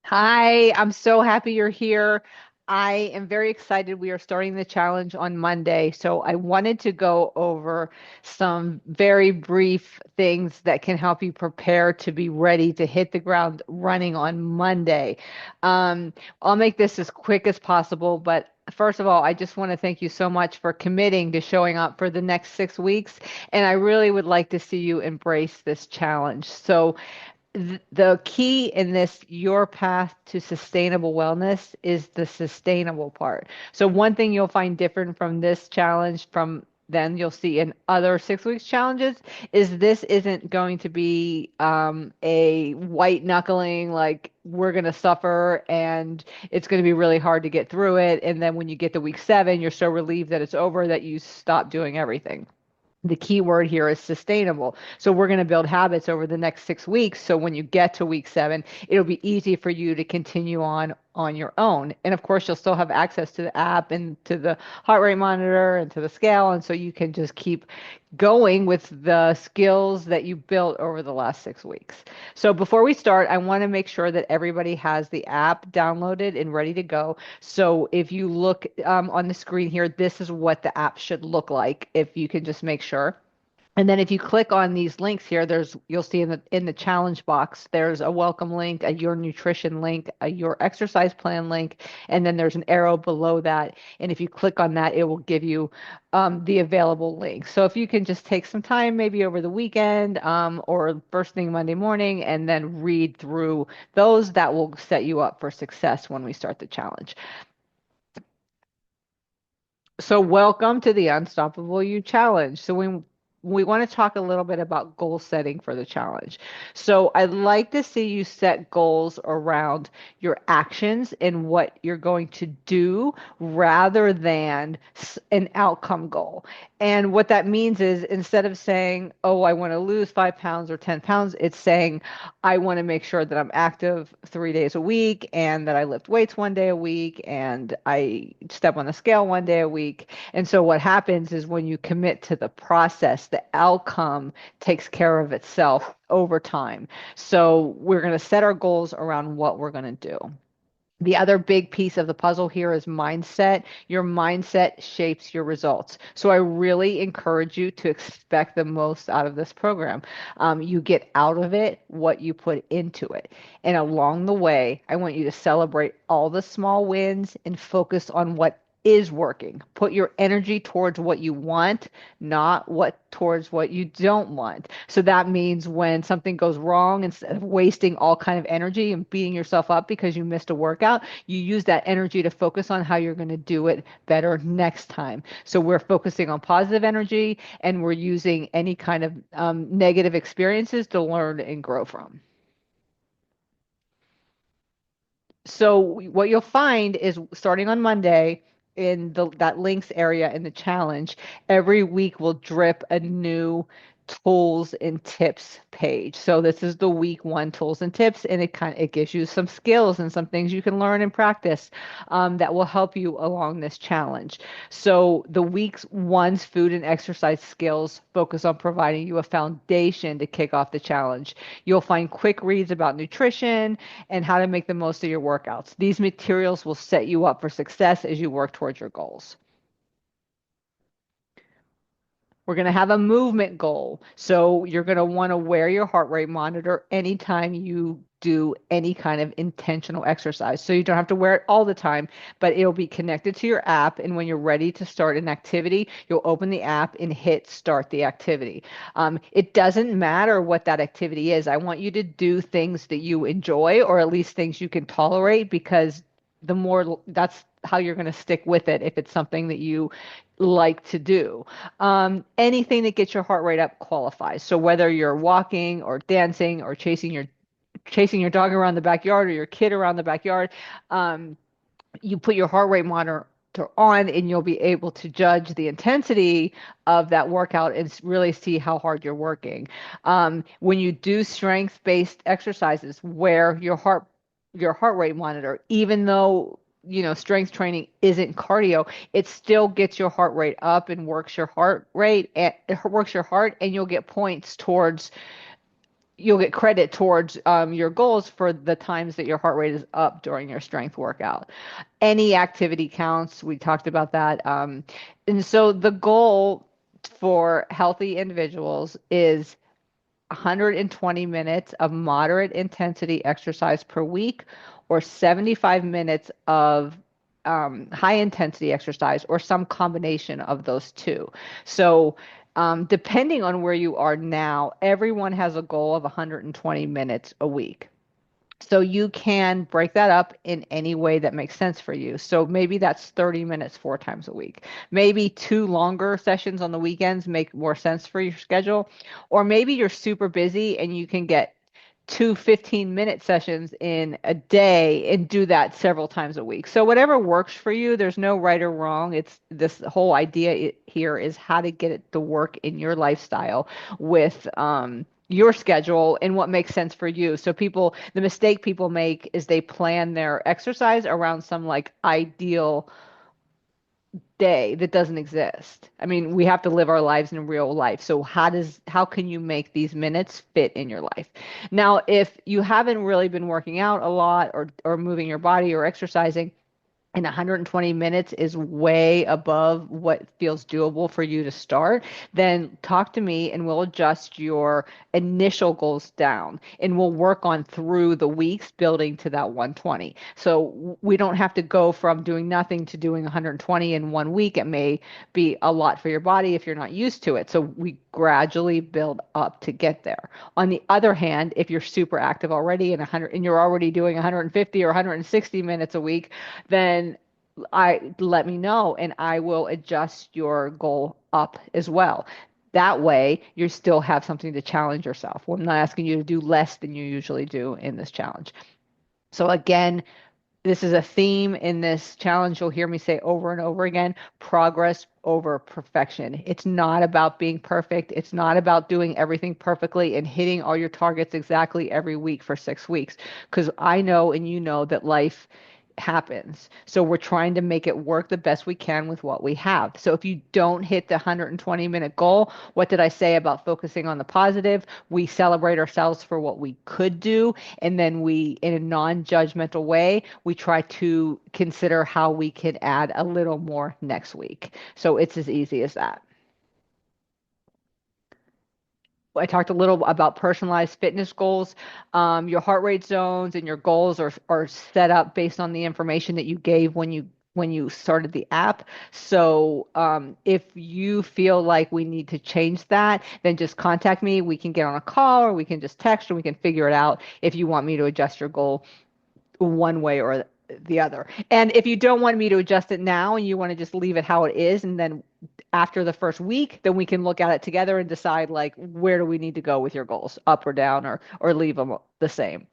Hi, I'm so happy you're here. I am very excited. We are starting the challenge on Monday. So I wanted to go over some very brief things that can help you prepare to be ready to hit the ground running on Monday. Um, I'll make this as quick as possible, but first of all, I just want to thank you so much for committing to showing up for the next 6 weeks. And I really would like to see you embrace this challenge. So, the key in this, your path to sustainable wellness, is the sustainable part. So one thing you'll find different from this challenge from then you'll see in other 6 weeks challenges is this isn't going to be a white knuckling, like we're going to suffer and it's going to be really hard to get through it. And then when you get to week 7, you're so relieved that it's over that you stop doing everything. The key word here is sustainable. So we're going to build habits over the next 6 weeks. So when you get to week 7, it'll be easy for you to continue on your own. And of course, you'll still have access to the app and to the heart rate monitor and to the scale. And so you can just keep going with the skills that you built over the last 6 weeks. So before we start, I want to make sure that everybody has the app downloaded and ready to go. So if you look on the screen here, this is what the app should look like, if you can just make sure. And then if you click on these links here, you'll see in the challenge box, there's a welcome link, a your nutrition link, a your exercise plan link, and then there's an arrow below that. And if you click on that, it will give you the available link. So if you can just take some time, maybe over the weekend or first thing Monday morning, and then read through those, that will set you up for success when we start the challenge. So welcome to the Unstoppable You Challenge. So we want to talk a little bit about goal setting for the challenge. So I'd like to see you set goals around your actions and what you're going to do rather than an outcome goal. And what that means is instead of saying, "Oh, I want to lose 5 pounds or 10 pounds," it's saying, "I want to make sure that I'm active 3 days a week and that I lift weights one day a week and I step on the scale one day a week." And so what happens is when you commit to the process, the outcome takes care of itself over time. So we're going to set our goals around what we're going to do. The other big piece of the puzzle here is mindset. Your mindset shapes your results. So I really encourage you to expect the most out of this program. You get out of it what you put into it. And along the way, I want you to celebrate all the small wins and focus on what is working. Put your energy towards what you want, not what towards what you don't want. So that means when something goes wrong, instead of wasting all kind of energy and beating yourself up because you missed a workout, you use that energy to focus on how you're going to do it better next time. So we're focusing on positive energy and we're using any kind of negative experiences to learn and grow from. So what you'll find is starting on Monday in that links area in the challenge, every week will drip a new tools and tips page. So this is the week 1 tools and tips, and it gives you some skills and some things you can learn and practice that will help you along this challenge. So the week's one's food and exercise skills focus on providing you a foundation to kick off the challenge. You'll find quick reads about nutrition and how to make the most of your workouts. These materials will set you up for success as you work towards your goals. We're going to have a movement goal. So you're going to want to wear your heart rate monitor anytime you do any kind of intentional exercise. So you don't have to wear it all the time, but it'll be connected to your app. And when you're ready to start an activity, you'll open the app and hit start the activity. It doesn't matter what that activity is. I want you to do things that you enjoy or at least things you can tolerate because the more that's how you're going to stick with it if it's something that you like to do. Anything that gets your heart rate up qualifies. So whether you're walking or dancing or chasing your dog around the backyard or your kid around the backyard, um, you put your heart rate monitor on and you'll be able to judge the intensity of that workout and really see how hard you're working. When you do strength-based exercises, wear your heart rate monitor, even though strength training isn't cardio, it still gets your heart rate up and works your heart rate and it works your heart, and you'll get points towards you'll get credit towards your goals for the times that your heart rate is up during your strength workout. Any activity counts. We talked about that. And so the goal for healthy individuals is 120 minutes of moderate intensity exercise per week, or 75 minutes of high intensity exercise, or some combination of those two. So, depending on where you are now, everyone has a goal of 120 minutes a week. So you can break that up in any way that makes sense for you. So maybe that's 30 minutes 4 times a week. Maybe two longer sessions on the weekends make more sense for your schedule. Or maybe you're super busy and you can get two 15-minute sessions in a day and do that several times a week. So whatever works for you, there's no right or wrong. It's this whole idea here is how to get it to work in your lifestyle with your schedule and what makes sense for you. So the mistake people make is they plan their exercise around some like ideal day that doesn't exist. I mean, we have to live our lives in real life. So how can you make these minutes fit in your life? Now, if you haven't really been working out a lot or moving your body or exercising, and 120 minutes is way above what feels doable for you to start, then talk to me and we'll adjust your initial goals down and we'll work on through the weeks building to that 120. So we don't have to go from doing nothing to doing 120 in 1 week. It may be a lot for your body if you're not used to it. So we gradually build up to get there. On the other hand, if you're super active already and you're already doing 150 or 160 minutes a week, then I let me know and I will adjust your goal up as well. That way, you still have something to challenge yourself. Well, I'm not asking you to do less than you usually do in this challenge. So again, this is a theme in this challenge. You'll hear me say over and over again, progress over perfection. It's not about being perfect. It's not about doing everything perfectly and hitting all your targets exactly every week for 6 weeks. Because I know and you know that life happens. So we're trying to make it work the best we can with what we have. So if you don't hit the 120-minute goal, what did I say about focusing on the positive? We celebrate ourselves for what we could do, and then we, in a non-judgmental way, we try to consider how we can add a little more next week. So it's as easy as that. I talked a little about personalized fitness goals. Your heart rate zones and your goals are set up based on the information that you gave when you started the app. So if you feel like we need to change that, then just contact me. We can get on a call or we can just text or we can figure it out if you want me to adjust your goal one way or the other. And if you don't want me to adjust it now and you want to just leave it how it is, and then after the first week, then we can look at it together and decide like where do we need to go with your goals, up or down, or leave them the same.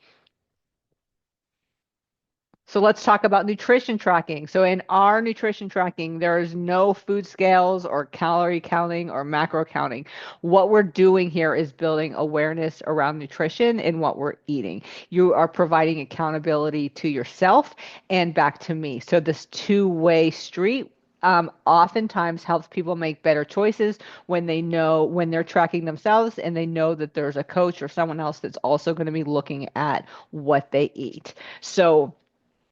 So let's talk about nutrition tracking. So in our nutrition tracking, there is no food scales or calorie counting or macro counting. What we're doing here is building awareness around nutrition and what we're eating. You are providing accountability to yourself and back to me. So this two-way street oftentimes helps people make better choices when they know when they're tracking themselves and they know that there's a coach or someone else that's also going to be looking at what they eat. So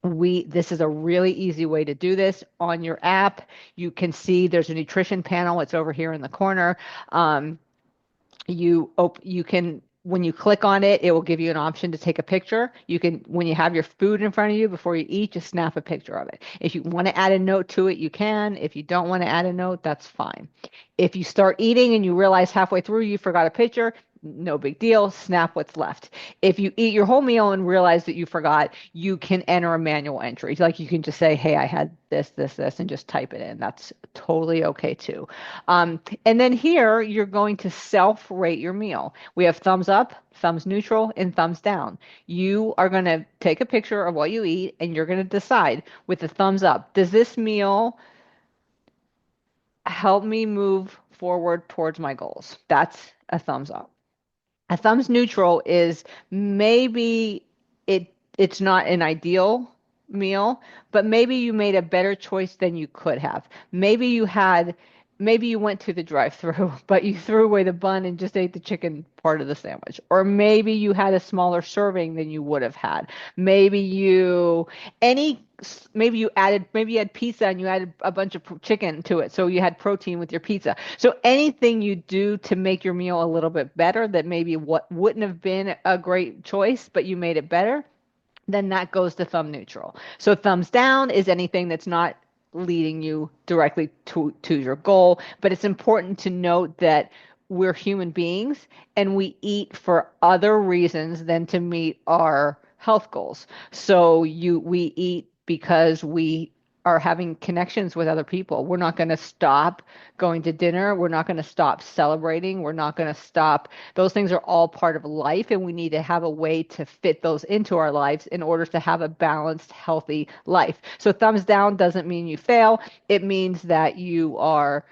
this is a really easy way to do this on your app. You can see there's a nutrition panel. It's over here in the corner. You can when you click on it, it will give you an option to take a picture. You can, when you have your food in front of you before you eat, just snap a picture of it. If you want to add a note to it, you can. If you don't want to add a note, that's fine. If you start eating and you realize halfway through you forgot a picture, no big deal, snap what's left. If you eat your whole meal and realize that you forgot, you can enter a manual entry. Like you can just say, hey, I had this, and just type it in. That's totally okay too. And then here, you're going to self-rate your meal. We have thumbs up, thumbs neutral, and thumbs down. You are going to take a picture of what you eat, and you're going to decide with the thumbs up, does this meal help me move forward towards my goals? That's a thumbs up. A thumbs neutral is maybe it's not an ideal meal, but maybe you made a better choice than you could have. Maybe you had maybe you went to the drive-through, but you threw away the bun and just ate the chicken part of the sandwich. Or maybe you had a smaller serving than you would have had. Maybe you any maybe you had pizza and you added a bunch of chicken to it. So you had protein with your pizza. So anything you do to make your meal a little bit better that maybe what wouldn't have been a great choice, but you made it better, then that goes to thumb neutral. So thumbs down is anything that's not leading you directly to your goal. But it's important to note that we're human beings and we eat for other reasons than to meet our health goals. So we eat because we are having connections with other people. We're not going to stop going to dinner. We're not going to stop celebrating. We're not going to stop. Those things are all part of life, and we need to have a way to fit those into our lives in order to have a balanced, healthy life. So thumbs down doesn't mean you fail. It means that you are,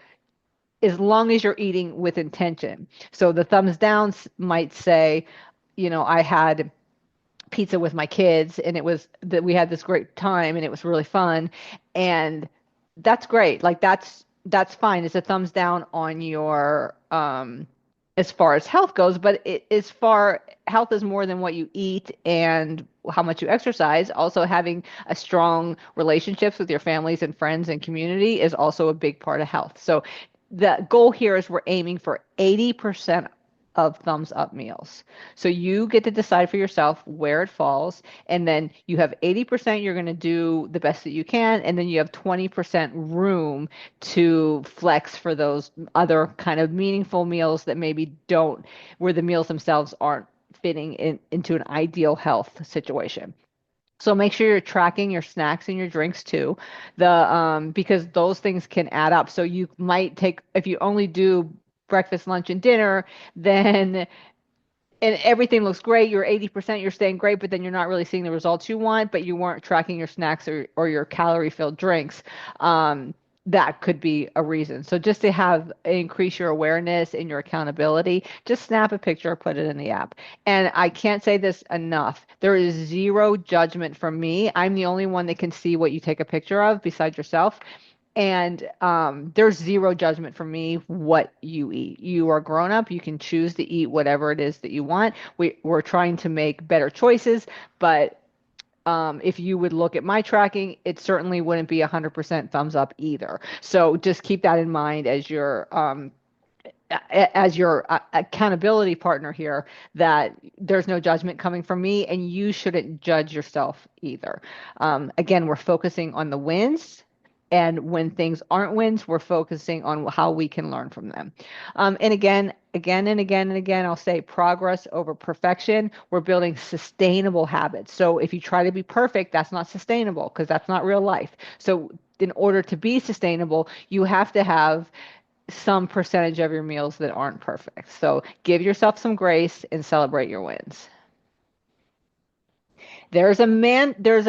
as long as you're eating with intention. So the thumbs down might say, I had pizza with my kids and it was that we had this great time and it was really fun, and that's great. Like that's fine. It's a thumbs down on your as far as health goes, but health is more than what you eat and how much you exercise. Also, having a strong relationships with your families and friends and community is also a big part of health. So the goal here is we're aiming for 80% of thumbs up meals. So you get to decide for yourself where it falls. And then you have 80% you're going to do the best that you can. And then you have 20% room to flex for those other kind of meaningful meals that maybe where the meals themselves aren't fitting into an ideal health situation. So make sure you're tracking your snacks and your drinks too, because those things can add up. So you might if you only do breakfast, lunch, and dinner, then and everything looks great, you're 80%, you're staying great, but then you're not really seeing the results you want, but you weren't tracking your snacks or your calorie-filled drinks. That could be a reason. So just to increase your awareness and your accountability, just snap a picture or put it in the app. And I can't say this enough. There is zero judgment from me. I'm the only one that can see what you take a picture of besides yourself. And there's zero judgment from me what you eat. You are grown up. You can choose to eat whatever it is that you want. We're trying to make better choices, but if you would look at my tracking, it certainly wouldn't be 100% thumbs up either. So just keep that in mind as your accountability partner here, that there's no judgment coming from me and you shouldn't judge yourself either. Again, we're focusing on the wins. And when things aren't wins, we're focusing on how we can learn from them. And again and again, I'll say progress over perfection. We're building sustainable habits. So if you try to be perfect, that's not sustainable because that's not real life. So in order to be sustainable, you have to have some percentage of your meals that aren't perfect. So give yourself some grace and celebrate your wins. There's a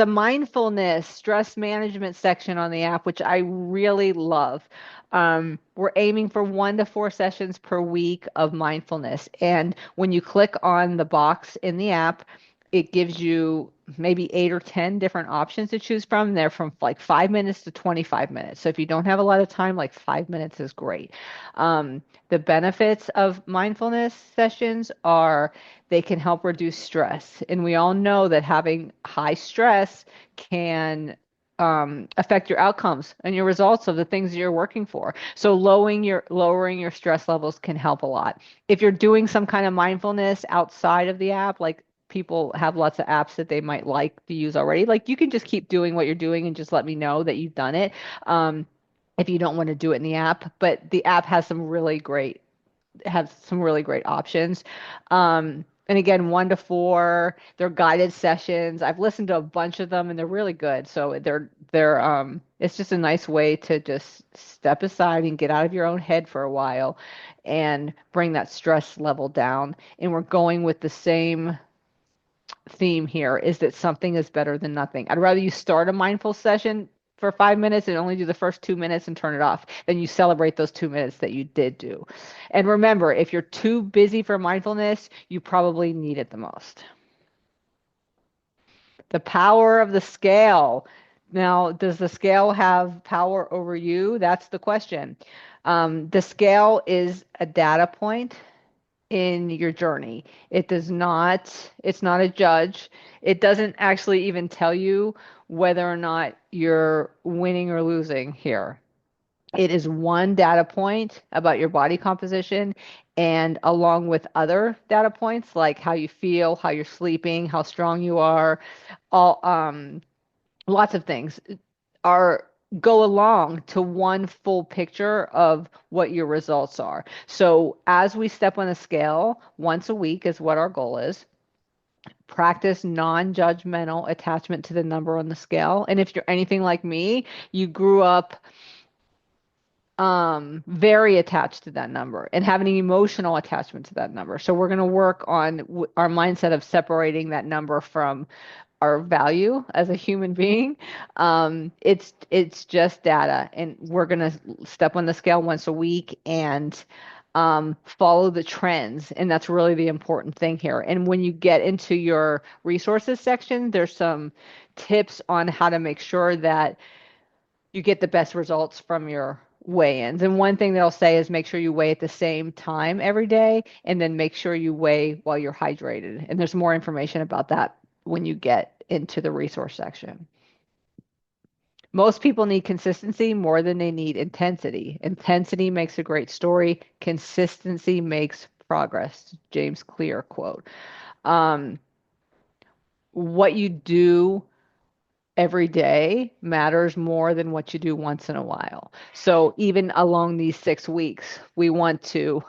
mindfulness stress management section on the app, which I really love. We're aiming for 1 to 4 sessions per week of mindfulness. And when you click on the box in the app, it gives you maybe 8 or 10 different options to choose from. They're from like 5 minutes to 25 minutes. So if you don't have a lot of time, like 5 minutes is great. The benefits of mindfulness sessions are they can help reduce stress. And we all know that having high stress can affect your outcomes and your results of the things that you're working for. So lowering your stress levels can help a lot. If you're doing some kind of mindfulness outside of the app, like people have lots of apps that they might like to use already. Like you can just keep doing what you're doing and just let me know that you've done it. If you don't want to do it in the app, but the app has some really great options. And again, 1 to 4, they're guided sessions. I've listened to a bunch of them and they're really good. So it's just a nice way to just step aside and get out of your own head for a while and bring that stress level down. And we're going with the same theme here, is that something is better than nothing. I'd rather you start a mindful session for 5 minutes and only do the first 2 minutes and turn it off than you celebrate those 2 minutes that you did do. And remember, if you're too busy for mindfulness, you probably need it the most. The power of the scale. Now, does the scale have power over you? That's the question. The scale is a data point in your journey. It's not a judge. It doesn't actually even tell you whether or not you're winning or losing here. It is one data point about your body composition, and along with other data points like how you feel, how you're sleeping, how strong you are, all lots of things are go along to one full picture of what your results are. So as we step on a scale once a week is what our goal is. Practice non-judgmental attachment to the number on the scale. And if you're anything like me, you grew up very attached to that number and have an emotional attachment to that number. So we're going to work on our mindset of separating that number from our value as a human being. It's just data, and we're gonna step on the scale once a week and follow the trends, and that's really the important thing here. And when you get into your resources section, there's some tips on how to make sure that you get the best results from your weigh-ins. And one thing they'll say is make sure you weigh at the same time every day, and then make sure you weigh while you're hydrated. And there's more information about that when you get into the resource section. Most people need consistency more than they need intensity. Intensity makes a great story. Consistency makes progress. James Clear quote. Um, what you do every day matters more than what you do once in a while. So even along these 6 weeks, we want to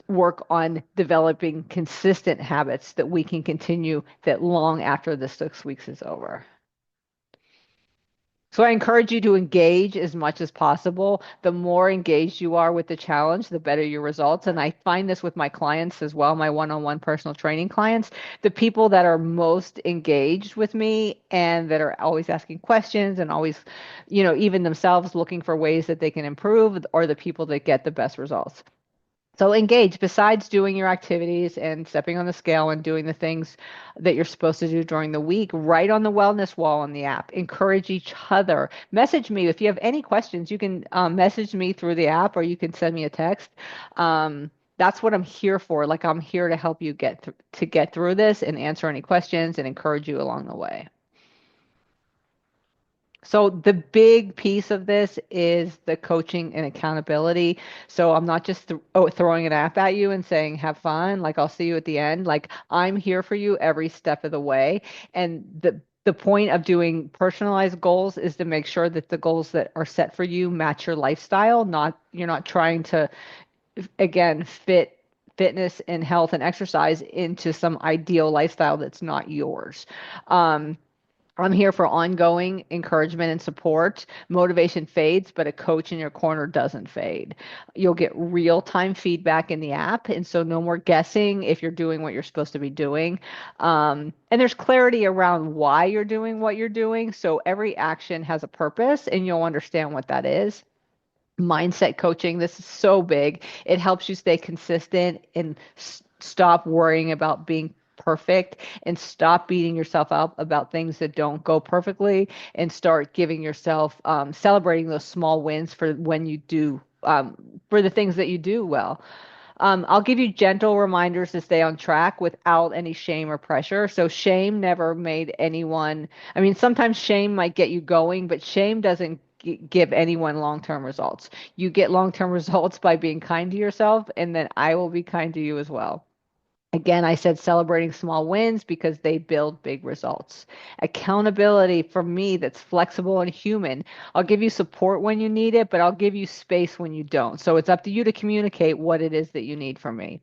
work on developing consistent habits that we can continue that long after the 6 weeks is over. So I encourage you to engage as much as possible. The more engaged you are with the challenge, the better your results. And I find this with my clients as well, my one-on-one personal training clients. The people that are most engaged with me and that are always asking questions and always, even themselves looking for ways that they can improve are the people that get the best results. So engage besides doing your activities and stepping on the scale and doing the things that you're supposed to do during the week. Write on the wellness wall on the app. Encourage each other. Message me if you have any questions. You can message me through the app, or you can send me a text. That's what I'm here for. Like, I'm here to help you get through this and answer any questions and encourage you along the way. So the big piece of this is the coaching and accountability. So I'm not just throwing an app at you and saying, have fun. Like, I'll see you at the end. Like, I'm here for you every step of the way. And the point of doing personalized goals is to make sure that the goals that are set for you match your lifestyle. You're not trying to, again, fitness and health and exercise into some ideal lifestyle that's not yours. I'm here for ongoing encouragement and support. Motivation fades, but a coach in your corner doesn't fade. You'll get real-time feedback in the app, and so no more guessing if you're doing what you're supposed to be doing. And there's clarity around why you're doing what you're doing, so every action has a purpose, and you'll understand what that is. Mindset coaching, this is so big. It helps you stay consistent and stop worrying about being perfect and stop beating yourself up about things that don't go perfectly and start giving yourself celebrating those small wins for when you do for the things that you do well. I'll give you gentle reminders to stay on track without any shame or pressure. So shame never made anyone, I mean, sometimes shame might get you going, but shame doesn't give anyone long-term results. You get long-term results by being kind to yourself, and then I will be kind to you as well. Again, I said celebrating small wins because they build big results. Accountability for me that's flexible and human. I'll give you support when you need it, but I'll give you space when you don't. So it's up to you to communicate what it is that you need from me.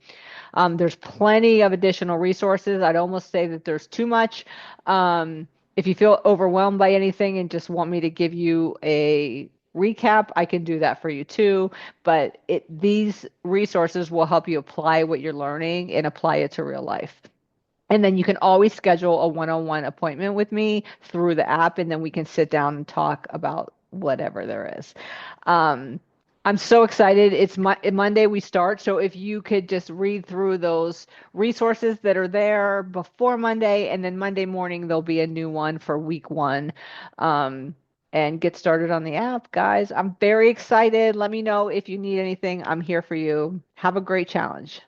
There's plenty of additional resources. I'd almost say that there's too much. If you feel overwhelmed by anything and just want me to give you a recap, I can do that for you too. But these resources will help you apply what you're learning and apply it to real life. And then you can always schedule a one-on-one appointment with me through the app, and then we can sit down and talk about whatever there is. I'm so excited. It's Monday we start. So if you could just read through those resources that are there before Monday, and then Monday morning there'll be a new one for week one. Um, and get started on the app, guys. I'm very excited. Let me know if you need anything. I'm here for you. Have a great challenge.